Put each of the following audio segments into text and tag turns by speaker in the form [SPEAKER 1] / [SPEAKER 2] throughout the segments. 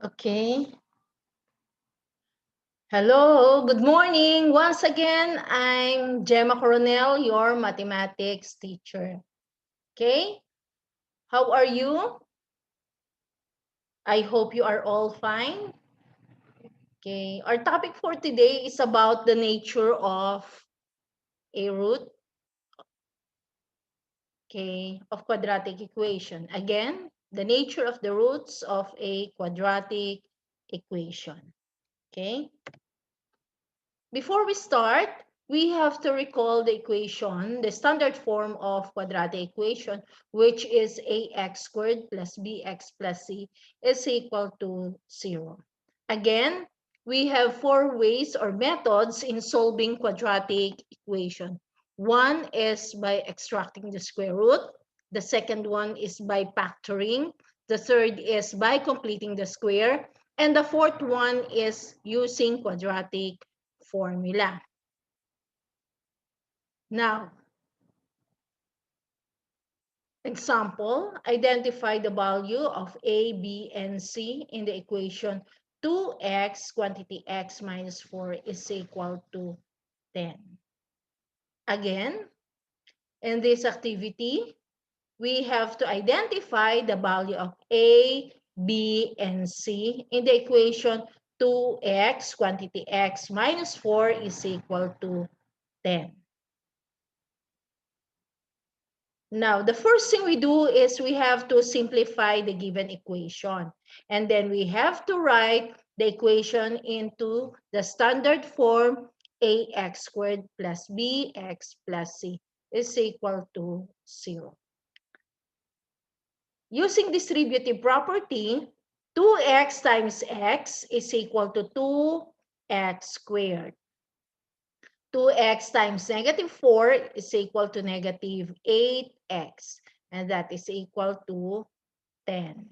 [SPEAKER 1] Okay. Hello, good morning. Once again, I'm Gemma Coronel, your mathematics teacher. Okay, how are you? I hope you are all fine. Okay, our topic for today is about the nature of a root, okay, of quadratic equation. Again, the nature of the roots of a quadratic equation. Okay. Before we start, we have to recall the equation, the standard form of quadratic equation, which is ax squared plus bx plus c is equal to 0. Again, we have four ways or methods in solving quadratic equation. One is by extracting the square root. The second one is by factoring. The third is by completing the square. And the fourth one is using quadratic formula. Now, example, identify the value of a, b, and c in the equation 2x quantity x minus 4 is equal to 10. Again, in this activity, we have to identify the value of a, b, and c in the equation 2x quantity x minus 4 is equal to 10. Now, the first thing we do is we have to simplify the given equation. And then we have to write the equation into the standard form ax squared plus bx plus c is equal to 0. Using distributive property, 2x times x is equal to 2x squared. 2x times negative 4 is equal to negative 8x, and that is equal to 10.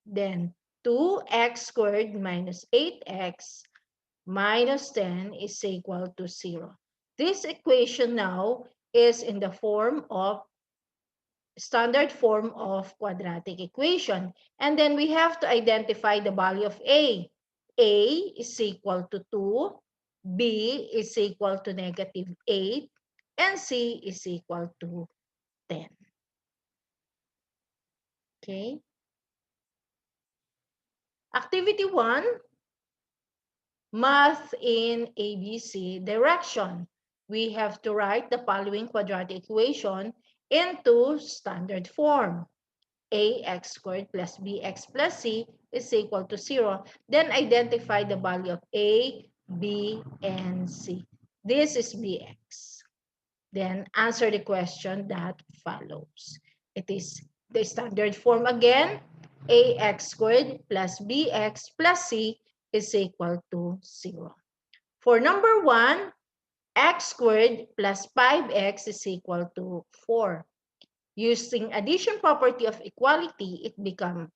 [SPEAKER 1] Then 2x squared minus 8x minus 10 is equal to 0. This equation now is in the form of standard form of quadratic equation. And then we have to identify the value of a. A is equal to 2, b is equal to negative 8, and c is equal to 10. Okay. Activity 1, math in ABC direction. We have to write the following quadratic equation into standard form. Ax squared plus bx plus c is equal to 0. Then identify the value of a, b, and c. This is bx. Then answer the question that follows. It is the standard form again. Ax squared plus bx plus c is equal to 0. For number 1, x squared plus 5x is equal to 4. Using addition property of equality, it becomes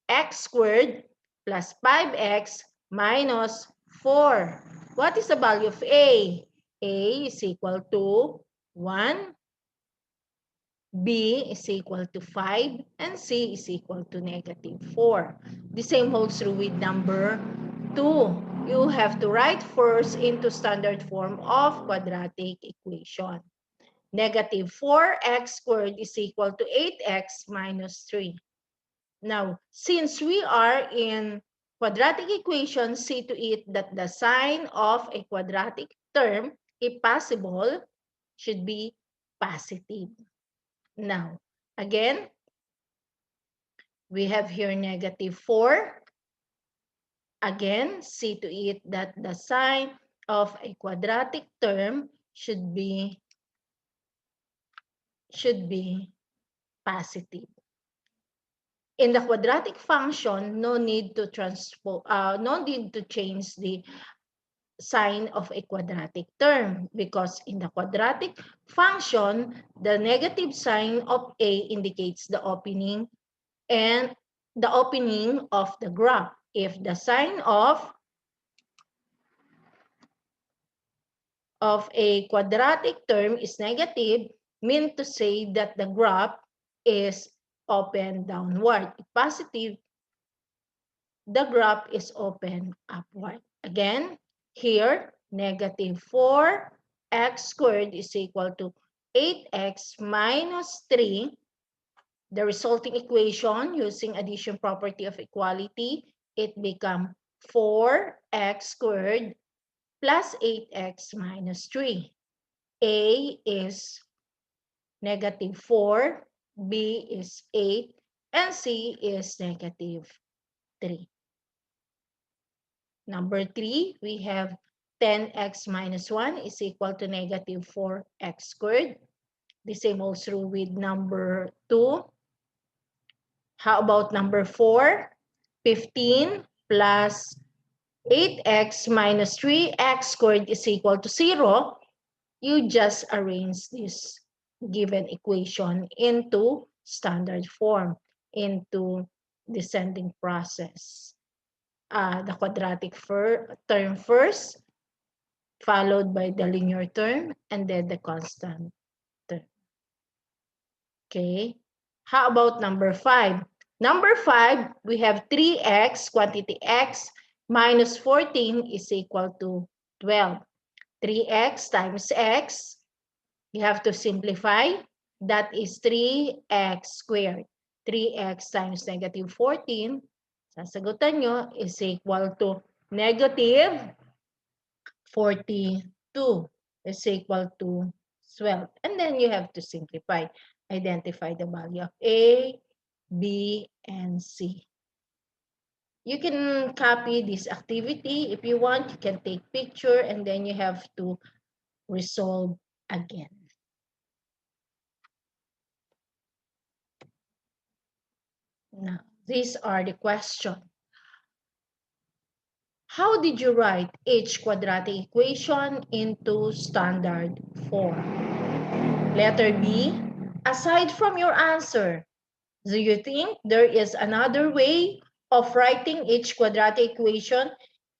[SPEAKER 1] x squared plus 5x minus 4. What is the value of a? A is equal to 1, b is equal to 5, and c is equal to negative 4. The same holds true with number 2. You have to write first into standard form of quadratic equation. Negative 4x squared is equal to 8x minus 3. Now, since we are in quadratic equation, see to it that the sign of a quadratic term, if possible, should be positive. Now, again, we have here negative 4. Again, see to it that the sign of a quadratic term should be positive. In the quadratic function, no need to change the sign of a quadratic term, because in the quadratic function, the negative sign of a indicates the opening and the opening of the graph. If the sign of a quadratic term is negative, mean to say that the graph is open downward. If positive, the graph is open upward. Again, here, negative 4x squared is equal to 8x minus 3. The resulting equation using addition property of equality, it becomes 4x squared plus 8x minus 3. A is negative 4, B is 8, and C is negative 3. Number 3, we have 10x minus 1 is equal to negative 4x squared. The same holds true with number 2. How about number 4? 15 plus 8x minus 3x squared is equal to 0. You just arrange this given equation into standard form, into descending process. The quadratic term first, followed by the linear term, and then the constant term. Okay. How about number 5? Number 5, we have 3x, quantity x, minus 14 is equal to 12. 3x times x, you have to simplify. That is 3x squared. 3x times negative 14, sasagutan nyo, is equal to negative 42 is equal to 12. And then you have to simplify. Identify the value of A, B, and C. You can copy this activity. If you want, you can take picture and then you have to resolve again. Now, these are the questions. How did you write each quadratic equation into standard form? Letter B, aside from your answer, do you think there is another way of writing each quadratic equation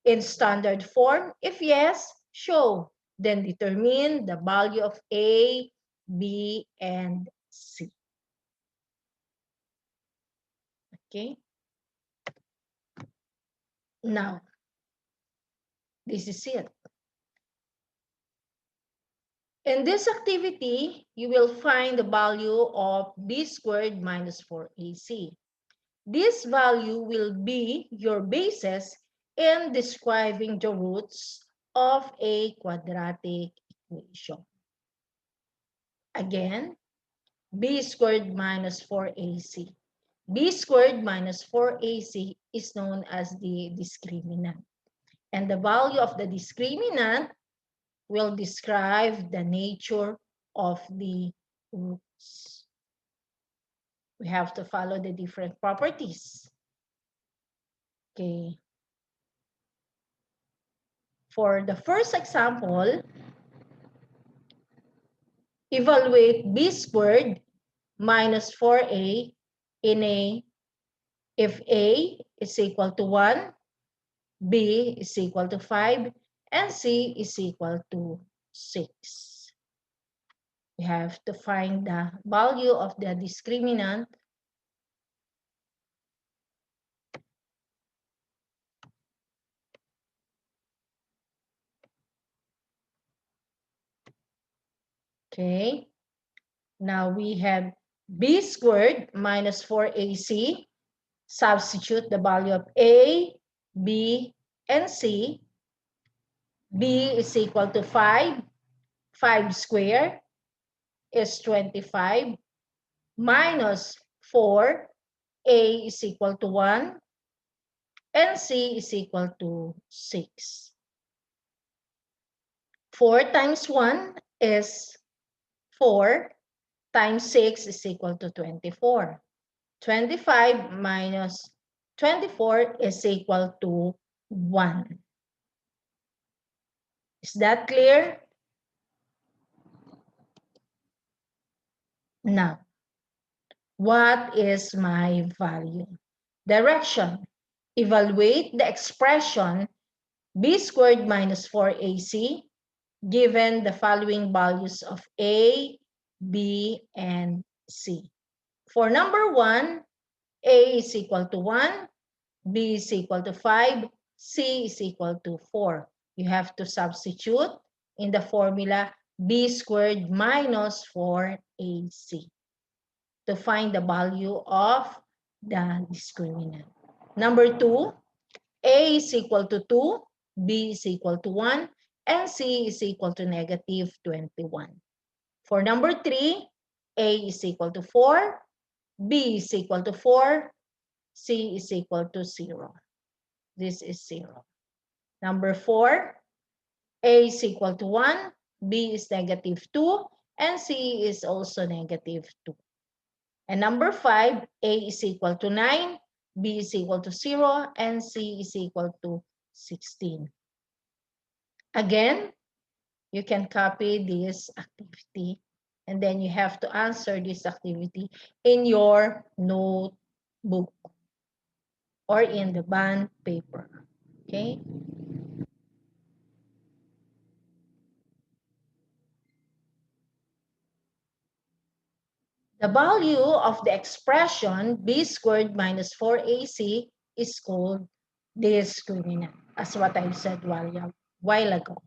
[SPEAKER 1] in standard form? If yes, show. Then determine the value of A, B, and C. Okay. Now, this is it. In this activity, you will find the value of b squared minus 4ac. This value will be your basis in describing the roots of a quadratic equation. Again, b squared minus 4ac. b squared minus 4ac is known as the discriminant. And the value of the discriminant will describe the nature of the roots. We have to follow the different properties. Okay. For the first example, evaluate b squared minus 4a in a if a is equal to 1, b is equal to 5, and c is equal to 6. We have to find the value of the discriminant. Okay. Now we have b squared minus 4ac. Substitute the value of a, b, and c. b is equal to 5. 5 squared is 25 minus 4. A is equal to 1. And c is equal to 6. 4 times 1 is 4 times 6 is equal to 24. 25 minus 24 is equal to 1. Is that clear? Now, what is my value? Direction. Evaluate the expression b squared minus 4ac given the following values of a, b, and c. For number 1, a is equal to 1, B is equal to 5, C is equal to 4. You have to substitute in the formula B squared minus 4AC to find the value of the discriminant. Number 2, A is equal to 2, B is equal to 1, and C is equal to negative 21. For number 3, A is equal to 4, B is equal to 4, C is equal to 0. This is 0. Number 4, A is equal to 1, B is negative 2, and C is also negative 2. And number 5, A is equal to 9, B is equal to 0, and C is equal to 16. Again, you can copy this activity, and then you have to answer this activity in your notebook or in the bond paper. Okay? The value of the expression b squared minus 4ac is called discriminant, as what I've said while ago.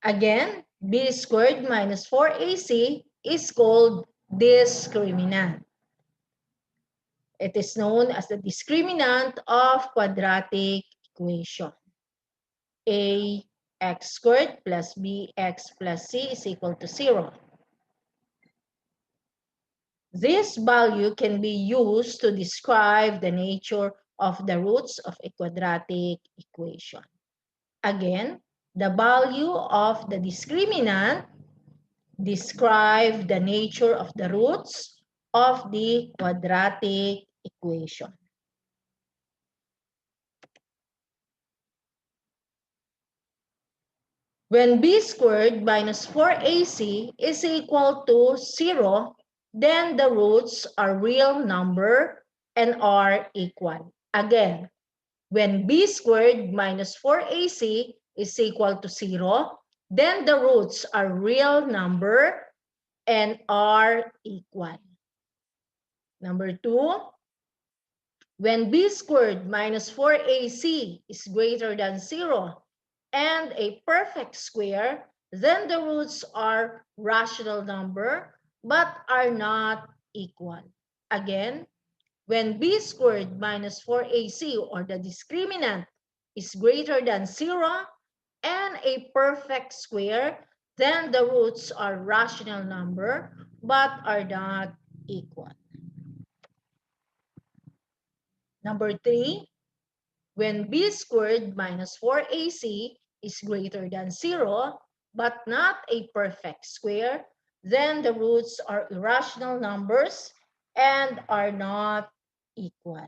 [SPEAKER 1] Again, b squared minus 4ac is called discriminant. It is known as the discriminant of quadratic equation. Ax squared plus bx plus c is equal to 0. This value can be used to describe the nature of the roots of a quadratic equation. Again, the value of the discriminant describe the nature of the roots of the quadratic equation. When b squared minus 4ac is equal to 0, then the roots are real number and are equal. Again, when b squared minus 4ac is equal to 0, then the roots are real number and are equal. Number 2, when b squared minus 4ac is greater than 0 and a perfect square, then the roots are rational number but are not equal. Again, when b squared minus 4ac or the discriminant is greater than 0 and a perfect square, then the roots are rational number but are not equal. Number 3, when b squared minus 4ac is greater than 0 but not a perfect square, then the roots are irrational numbers and are not equal.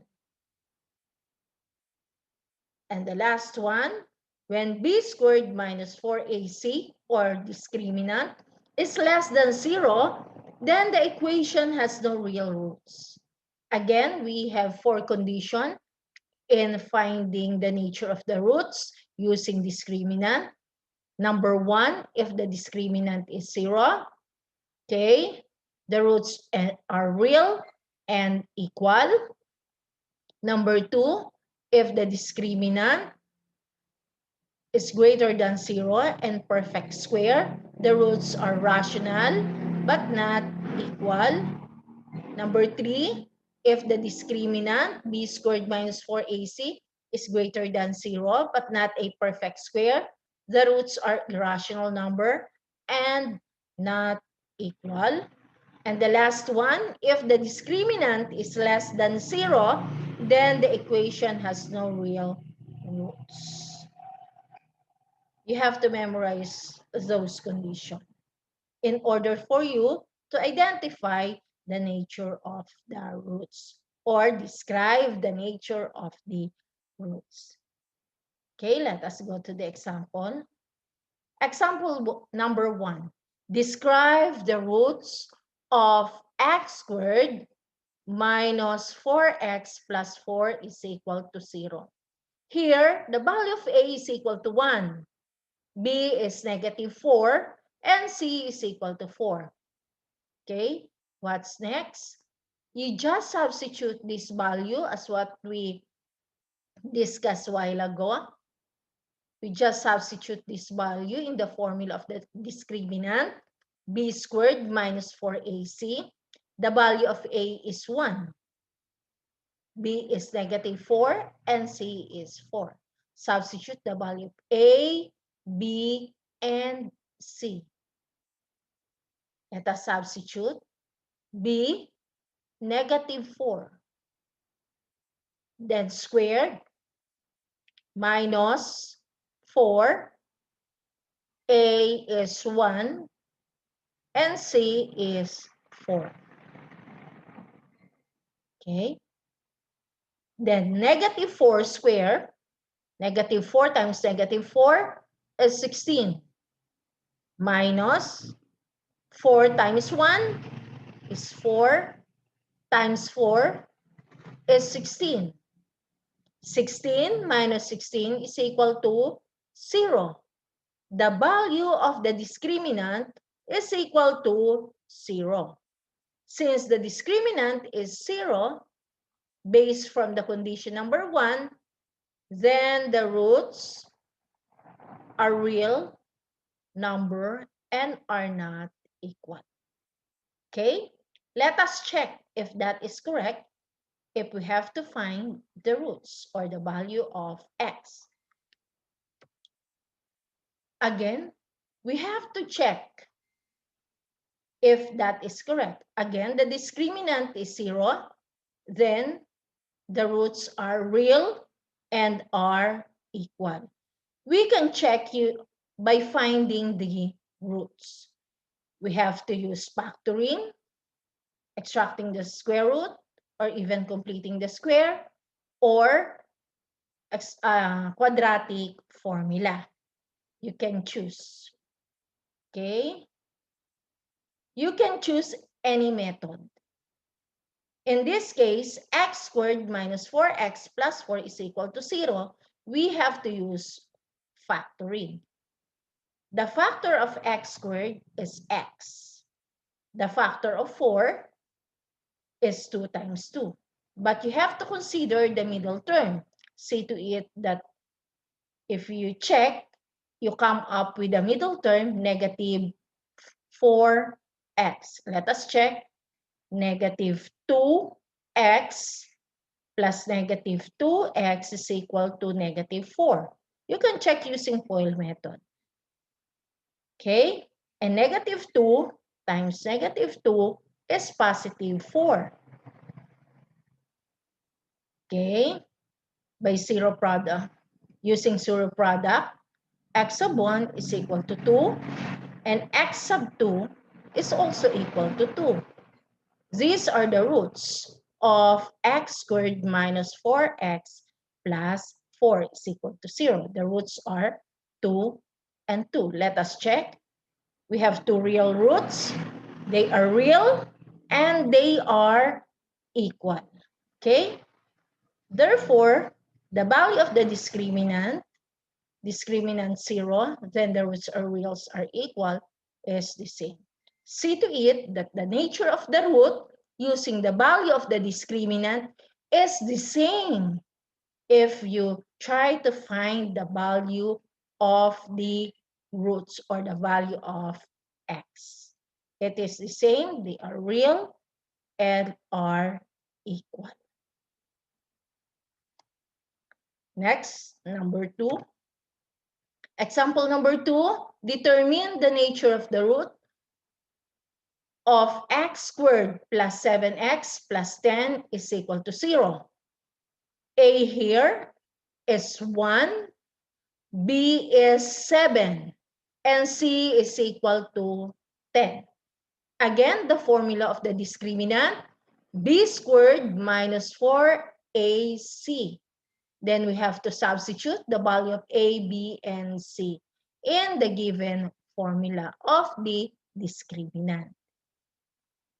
[SPEAKER 1] And the last one, when b squared minus 4ac or discriminant is less than 0, then the equation has no real roots. Again, we have 4 conditions in finding the nature of the roots using discriminant. Number 1, if the discriminant is 0, okay, the roots are real and equal. Number 2, if the discriminant is greater than 0 and perfect square, the roots are rational but not equal. Number 3, if the discriminant b squared minus 4ac is greater than 0 but not a perfect square, the roots are irrational number and not equal. And the last one, if the discriminant is less than 0, then the equation has no real roots. You have to memorize those conditions in order for you to identify the nature of the roots or describe the nature of the roots. Okay, let us go to the example. Example number 1. Describe the roots of x squared minus 4x plus 4 is equal to 0. Here, the value of a is equal to 1. B is negative 4, and C is equal to 4. Okay, what's next? You just substitute this value as what we discussed a while ago. We just substitute this value in the formula of the discriminant, b squared minus 4ac. The value of a is 1. B is -4 and C is 4. Substitute the value of A, B, and C. Let us substitute B, -4. Then squared minus 4. A is 1 and C is 4. Okay. Then -4 squared, -4 times -4 is 16. Minus 4 times 1 is 4 times 4 is 16. 16 minus 16 is equal to 0. The value of the discriminant is equal to 0. Since the discriminant is 0, based from the condition number 1, then the roots are real number and are not equal. Okay? Let us check if that is correct if we have to find the roots or the value of x. Again, we have to check if that is correct. Again, the discriminant is 0, then the roots are real and are equal. We can check by finding the roots. We have to use factoring, extracting the square root, or even completing the square, or quadratic formula. You can choose. Okay? You can choose any method. In this case, x squared minus 4x plus 4 is equal to 0. We have to use factoring. The factor of x squared is x. The factor of 4 is 2 times 2. But you have to consider the middle term. See to it that if you check, you come up with the middle term, -4x. Let us check. -2x plus -2x is equal to -4. You can check using FOIL method. Okay? And -2 times -2 is +4. Okay? By zero product. Using zero product, x sub 1 is equal to 2 and x sub 2 is also equal to 2. These are the roots of x squared minus 4x plus 4 is equal to 0. The roots are 2 and 2. Let us check. We have two real roots. They are real and they are equal. Okay? Therefore, the value of the discriminant 0, then the roots or reals are equal, is the same. See to it that the nature of the root using the value of the discriminant is the same if you try to find the value of the roots or the value of x. It is the same, they are real and are equal. Next, number 2. Example number 2, determine the nature of the root of x squared plus 7x plus 10 is equal to 0. A here is 1, B is 7, and C is equal to 10. Again, the formula of the discriminant, b squared minus 4ac. Then we have to substitute the value of A, B, and C in the given formula of the discriminant.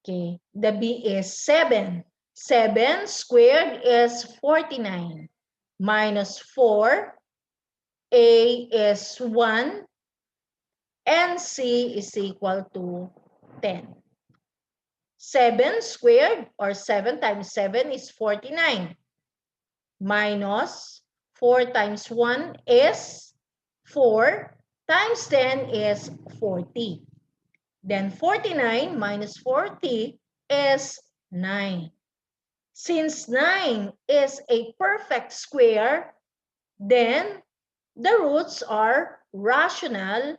[SPEAKER 1] Okay, the B is 7. 7 squared is 49. Minus 4, A is 1, and C is equal to 10. 7 squared or 7 times 7 is 49. Minus 4 times 1 is 4 times 10 is 40. Then 49 minus 40 is 9. Since 9 is a perfect square, then the roots are rational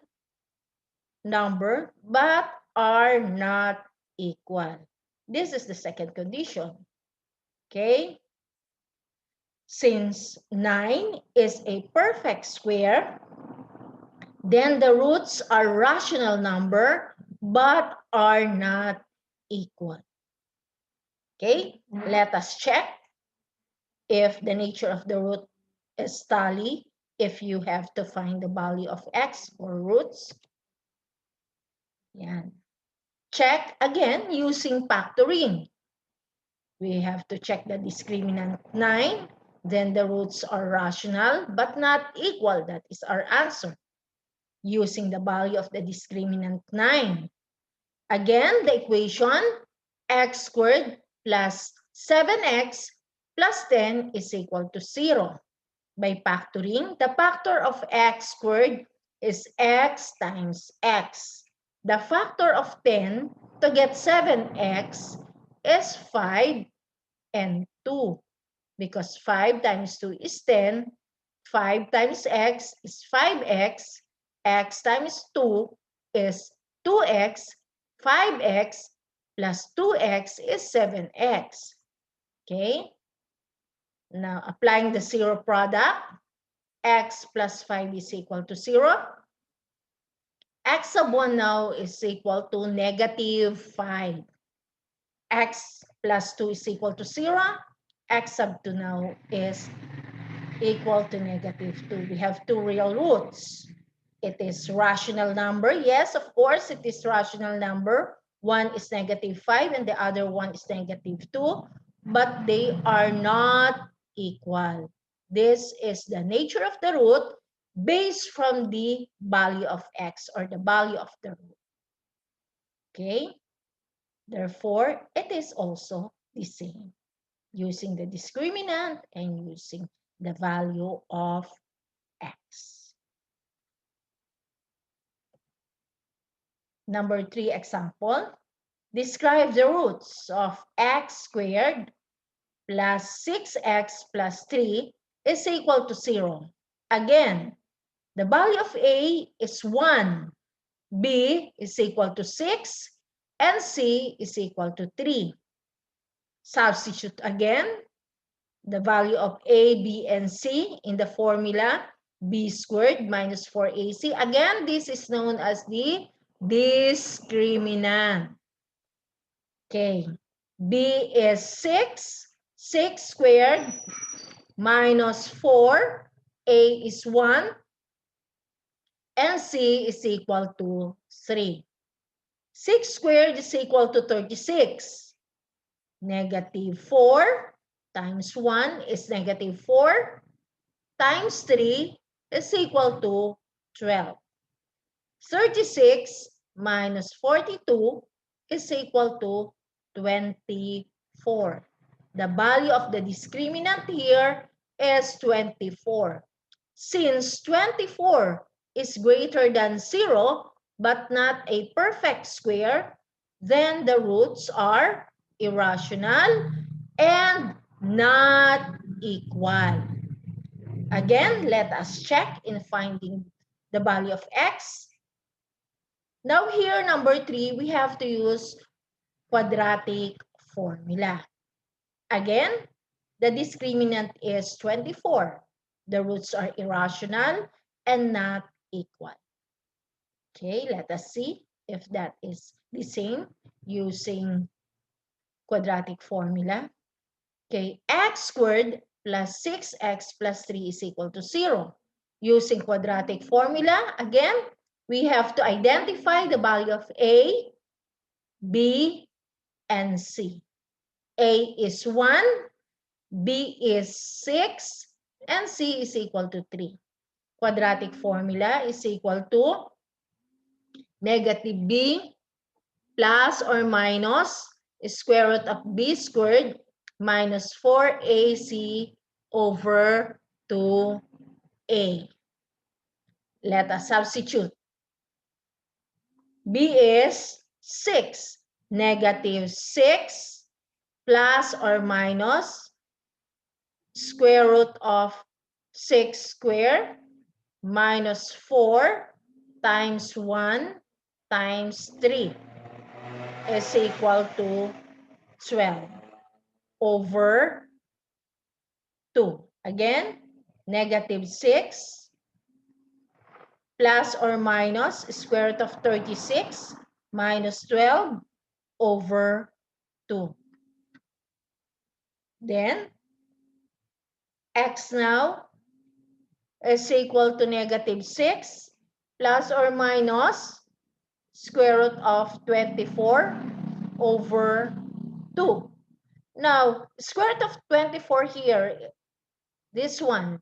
[SPEAKER 1] number but are not equal. This is the second condition. Okay? Since 9 is a perfect square, then the roots are rational number but are not equal. Okay? Let us check if the nature of the root is tally, if you have to find the value of x for roots. Yan. Check again using factoring. We have to check the discriminant 9. Then the roots are rational but not equal. That is our answer. Using the value of the discriminant 9. Again, the equation x squared plus 7x plus 10 is equal to 0. By factoring, the factor of x squared is x times x. The factor of 10 to get 7x is 5 and 2. Because 5 times 2 is 10, 5 times x is 5x, x times 2 is 2x, 5x plus 2x is 7x. Okay? Now, applying the zero product, x plus 5 is equal to 0. X sub 1 now is equal to negative 5. X plus 2 is equal to 0. X sub 2 now is equal to negative 2. We have two real roots. It is rational number. Yes, of course, it is rational number. One is negative 5 and the other one is negative 2. But they are not equal. This is the nature of the root based from the value of x or the value of the root. Okay? Therefore, it is also the same using the discriminant and using the value of x. Number 3 example. Describe the roots of x squared plus 6x plus 3 is equal to 0. Again, the value of A is 1, B is equal to 6, and C is equal to 3. Substitute again the value of A, B, and C in the formula B squared minus 4AC. Again, this is known as the discriminant. Okay, B is 6, 6 squared minus 4, A is 1, and C is equal to 3. 6 squared is equal to 36. Negative 4 times 1 is negative 4 times 3 is equal to 12. 36 minus 42 is equal to 24. The value of the discriminant here is 24. Since 24 is greater than 0 but not a perfect square, then the roots are irrational and not equal. Again, let us check in finding the value of x. Now here, number 3, we have to use quadratic formula. Again, the discriminant is 24. The roots are irrational and not equal. Okay, let us see if that is the same using quadratic formula. Okay, x squared plus 6x plus 3 is equal to 0. Using quadratic formula, again, we have to identify the value of A, B, and C. A is 1, B is 6, and C is equal to 3. Quadratic formula is equal to negative B plus or minus square root of B squared minus 4AC over to A. Let us substitute. B is 6. Negative 6 plus or minus square root of 6 square minus 4 times 1 times 3 is equal to 12 over 2. Again, negative 6 plus or minus square root of 36 minus 12 over 2. Then, x now is equal to negative 6 plus or minus square root of 24 over 2. Now, square root of 24 here, this one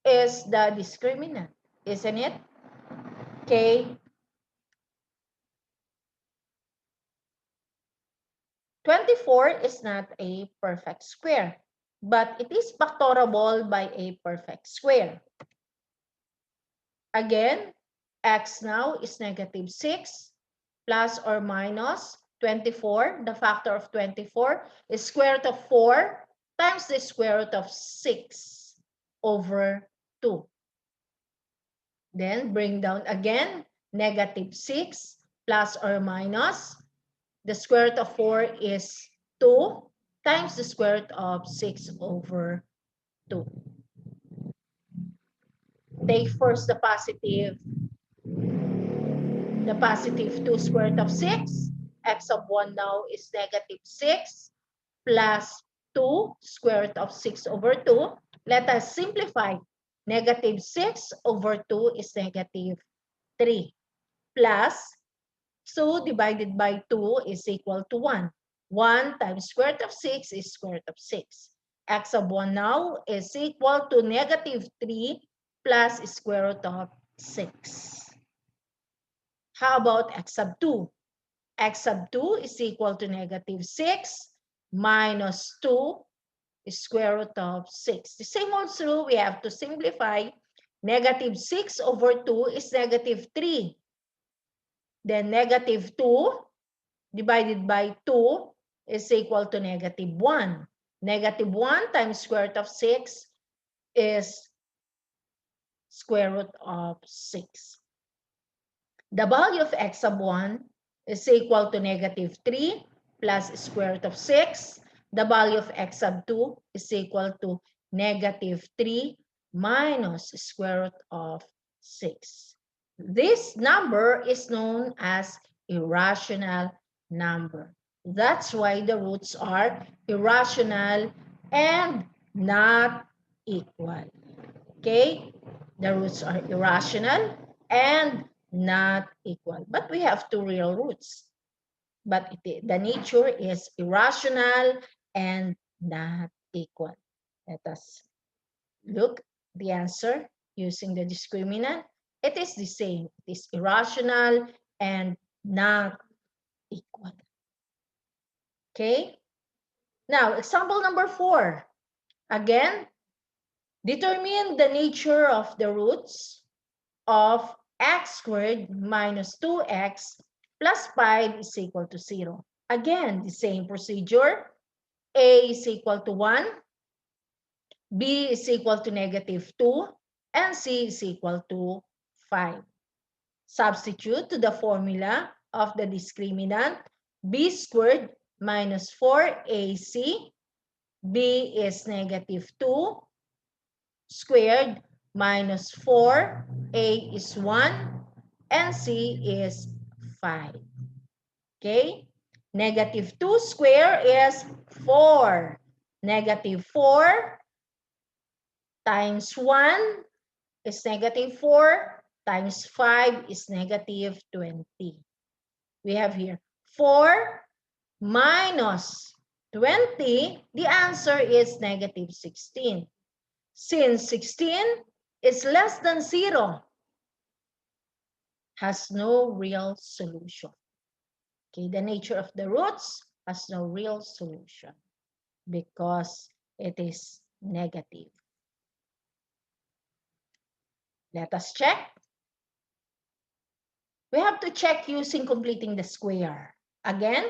[SPEAKER 1] is the discriminant, isn't it? Okay. 24 is not a perfect square, but it is factorable by a perfect square. Again, x now is negative 6 plus or minus 24. The factor of 24 is square root of 4 times the square root of 6 over 2. Then bring down again, negative 6 plus or minus. The square root of 4 is 2 times the square root of 6 over 2. Take first the positive 2 square root of 6. X of 1 now is negative 6 plus 2 square root of 6 over 2. Let us simplify. Negative 6 over 2 is negative 3 plus 2 divided by 2 is equal to 1. 1 times square root of 6 is square root of 6. X of 1 now is equal to negative 3 plus square root of 6. How about x sub 2? X sub 2 is equal to negative 6 minus 2 square root of 6. The same holds true. We have to simplify. Negative 6 over 2 is negative 3. Then negative 2 divided by 2 is equal to negative 1. Negative 1 times square root of 6 is square root of 6. The value of x sub 1 is equal to negative 3 plus square root of 6. The value of x sub 2 is equal to negative 3 minus square root of 6. This number is known as irrational number. That's why the roots are irrational and not equal. Okay? The roots are irrational and not equal. But we have two real roots. But the nature is irrational and not equal. Let us look the answer using the discriminant. It is the same. It is irrational and not equal. Okay? Now, example number 4. Again, determine the nature of the roots of x squared minus 2x plus 5 is equal to 0. Again, the same procedure. A is equal to 1, B is equal to negative 2, and C is equal to 5. Substitute to the formula of the discriminant. B squared minus 4AC. B is negative 2 squared minus 4. A is 1 and C is 5. Okay? Negative 2 square is 4. Negative 4 times 1 is negative 4 times 5 is negative 20. We have here 4 minus 20. The answer is negative 16. Since 16 is less than 0, has no real solution. Okay, the nature of the roots has no real solution because it is negative. Let us check. We have to check using completing the square. Again,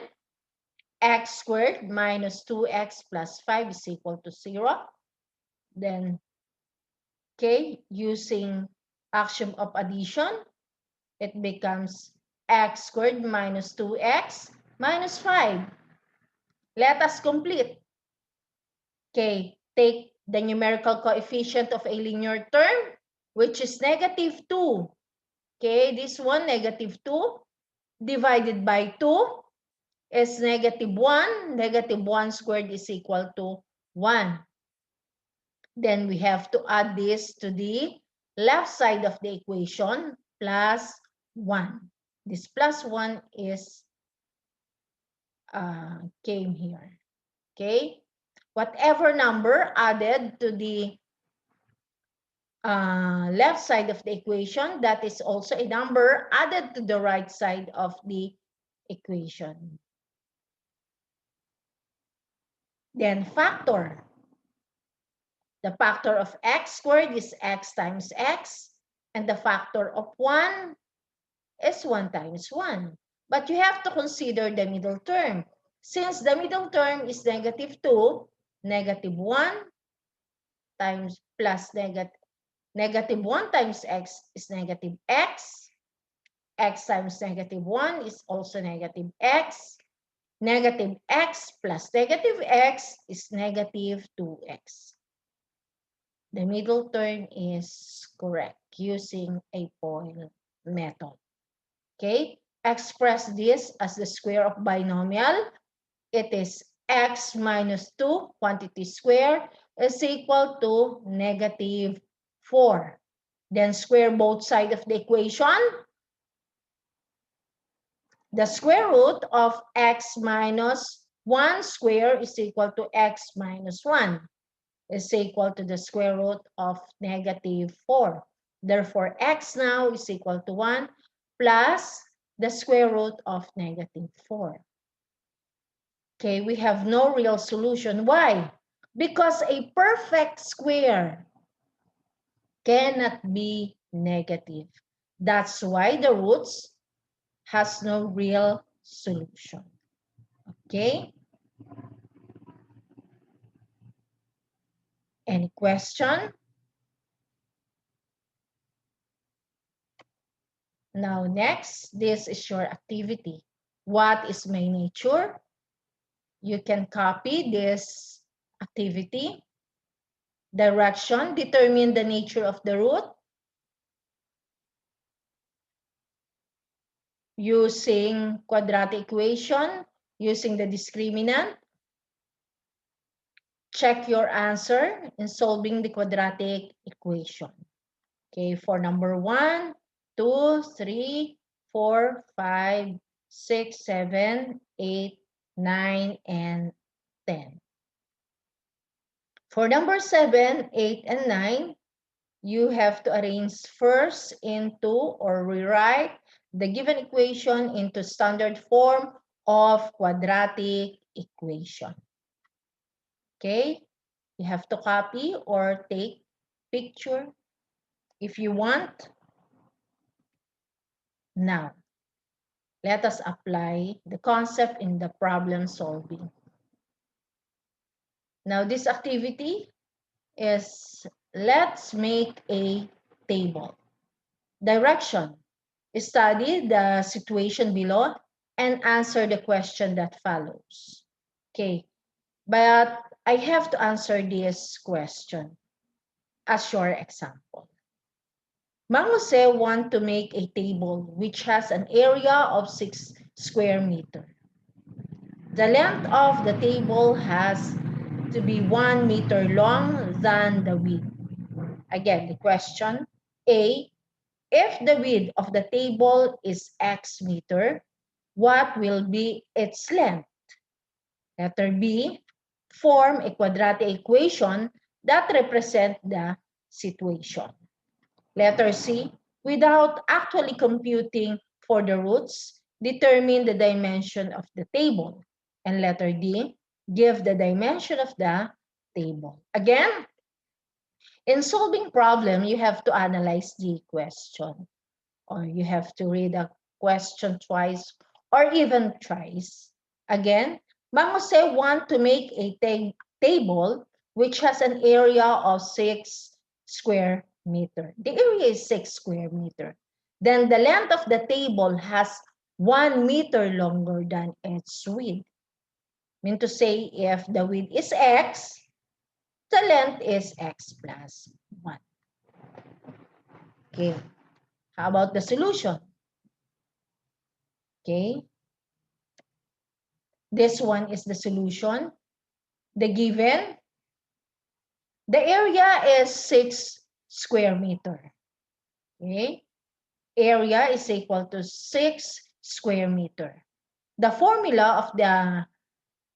[SPEAKER 1] x squared minus 2x plus 5 is equal to 0. Then, okay, using axiom of addition, it becomes x squared minus 2x minus 5. Let us complete. Okay, take the numerical coefficient of a linear term, which is negative 2. Okay, this one, negative 2, divided by 2 is negative 1. Negative 1 squared is equal to 1. Then we have to add this to the left side of the equation, plus 1. This plus 1 is came here. Okay? Whatever number added to the left side of the equation, that is also a number added to the right side of the equation. Then factor. The factor of x squared is x times x, and the factor of 1 is 1 times 1. But you have to consider the middle term. Since the middle term is negative 2, negative 1 times plus negative 1 times x is negative x. X times negative 1 is also negative x. Negative x plus negative x is negative 2x. The middle term is correct using a FOIL method. Okay, express this as the square of binomial. It is x minus 2 quantity square is equal to negative 4. Then square both sides of the equation. The square root of x minus 1 square is equal to x minus 1 is equal to the square root of negative 4. Therefore, x now is equal to 1 plus the square root of negative 4. Okay, we have no real solution. Why? Because a perfect square cannot be negative. That's why the roots has no real solution. Okay? Any question? Now next, this is your activity. What is my nature? You can copy this activity. Direction, determine the nature of the root. Using quadratic equation, using the discriminant. Check your answer in solving the quadratic equation. Okay, for number 1, 2, 3, 4, 5, 6, 7, 8, 9, and 10. For number 7, 8, and 9, you have to arrange first into or rewrite the given equation into standard form of quadratic equation. Okay, you have to copy or take picture if you want. Now, let us apply the concept in the problem solving. Now, this activity is let's make a table. Direction, study the situation below and answer the question that follows. Okay, but I have to answer this question as your example. Mang Jose want to make a table which has an area of 6 square meters. The length of the table has to be 1 meter long than the width. Again, the question A, if the width of the table is x meter, what will be its length? Letter B, form a quadratic equation that represents the situation. Letter C, without actually computing for the roots, determine the dimension of the table. And letter D, give the dimension of the table. Again, In solving problem, you have to analyze the question, or you have to read a question twice or even thrice. Again, Mangose want to make a table which has an area of 6 square meter. The area is 6 square meter. Then the length of the table has 1 meter longer than its width. Mean to say, if the width is x, the length is x plus 1. Okay. How about the solution? Okay. This one is the solution. The given, the area is 6 square meter. Okay. Area is equal to 6 square meter. The formula of the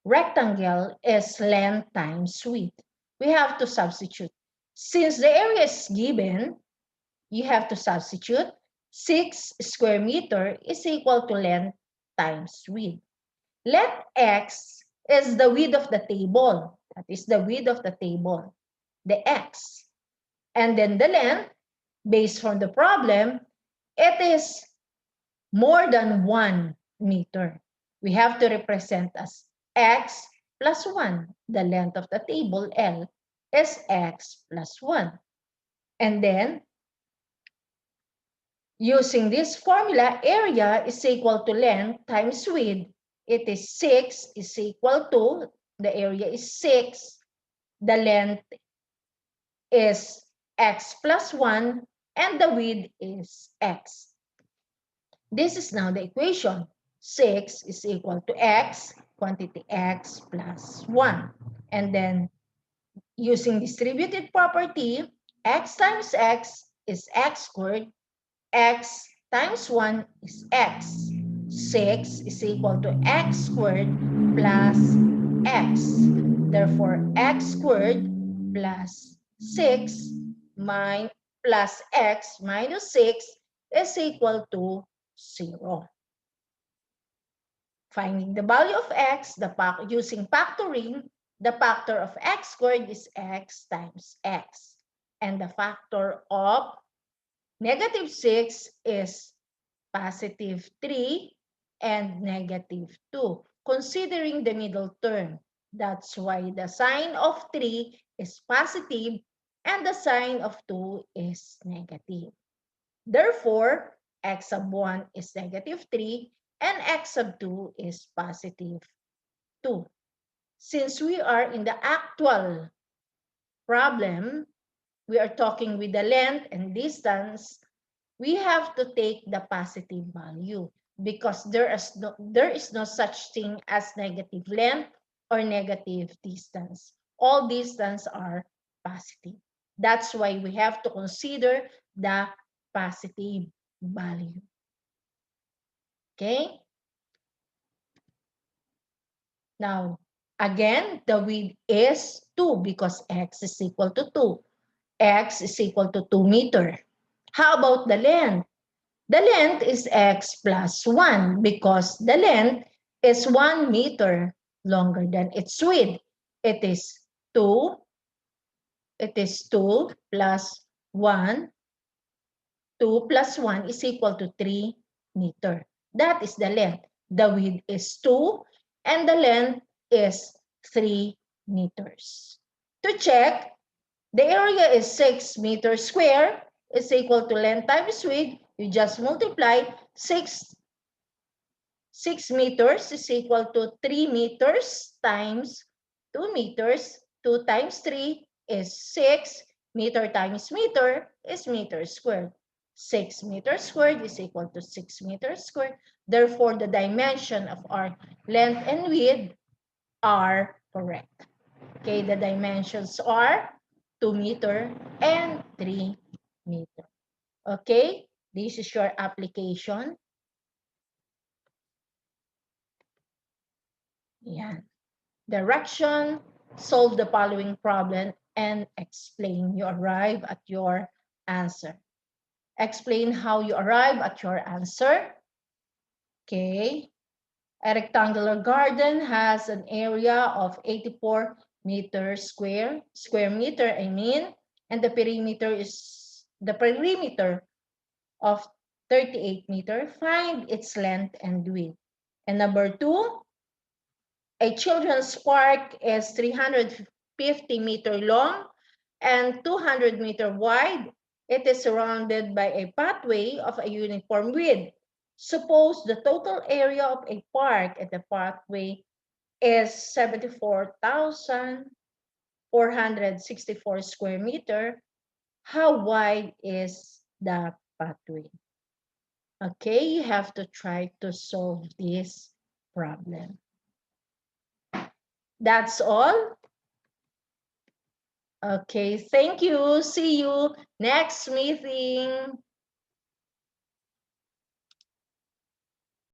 [SPEAKER 1] rectangle is length times width. We have to substitute. Since the area is given, you have to substitute 6 square meter is equal to length times width. Let x is the width of the table. That is the width of the table, the x. And then the length, based on the problem, it is more than 1 meter. We have to represent as x plus 1. The length of the table, L, is x plus 1. And then, using this formula, area is equal to length times width. It is 6 is equal to, the area is 6, the length is x plus 1, and the width is x. This is now the equation. 6 is equal to x, quantity x plus 1. And then, using distributive property, x times x is x squared, x times 1 is x. 6 is equal to x squared plus x. Therefore, x squared plus 6 plus x minus 6 is equal to 0. Finding the value of x, using factoring, the factor of x squared is x times x. And the factor of negative 6 is positive 3 and negative 2, considering the middle term. That's why the sign of 3 is positive and the sign of 2 is negative. Therefore, x sub 1 is negative 3 and x sub 2 is positive 2. Since we are in the actual problem, we are talking with the length and distance, we have to take the positive value because there is no such thing as negative length or negative distance. All distance are positive. That's why we have to consider the positive value. Okay? Now, again, the width is 2 because x is equal to 2. X is equal to 2 meter. How about the length? The length is x plus 1 because the length is 1 meter longer than its width. It is 2 plus 1. 2 plus 1 is equal to 3 meter. That is the length. The width is 2 and the length is 3 meters. To check, the area is 6 meters square is equal to length times width. You just multiply 6 meters is equal to 3 meters times 2 meters. 2 times 3 is 6. Meter times meter is meter squared. 6 meters squared is equal to 6 meters squared. Therefore, the dimension of our length and width are correct. Okay, the dimensions are 2 meter and 3 meter. Okay, this is your application. Yeah. Direction, solve the following problem and explain. You arrive at your answer. Explain how you arrive at your answer. Okay. A rectangular garden has an area of 84 meters square meter, and the perimeter of 38 meter, find its length and width. And number 2, a children's park is 350 meter long and 200 meter wide. It is surrounded by a pathway of a uniform width. Suppose the total area of a park at the pathway is 74,464 square meter. How wide is the pathway? Okay, you have to try to solve this problem. That's all. Okay, thank you. See you next meeting.